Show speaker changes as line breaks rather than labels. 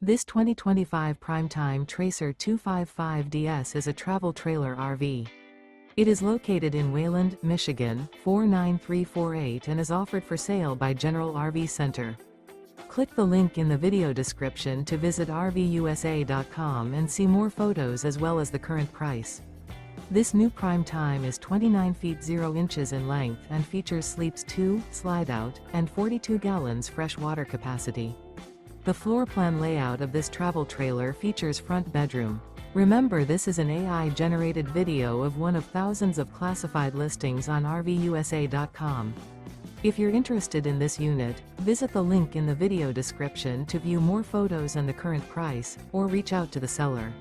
This 2025 Primetime Tracer 255DS is a travel trailer RV. It is located in Wayland, Michigan, 49348 and is offered for sale by General RV Center. Click the link in the video description to visit RVUSA.com and see more photos as well as the current price. This new Primetime is 29 feet 0 inches in length and features sleeps 2, Slideout, and 42 gallons fresh water capacity. The floor plan layout of this travel trailer features front bedroom. Remember, this is an AI-generated video of one of thousands of classified listings on RVUSA.com. If you're interested in this unit, visit the link in the video description to view more photos and the current price, or reach out to the seller.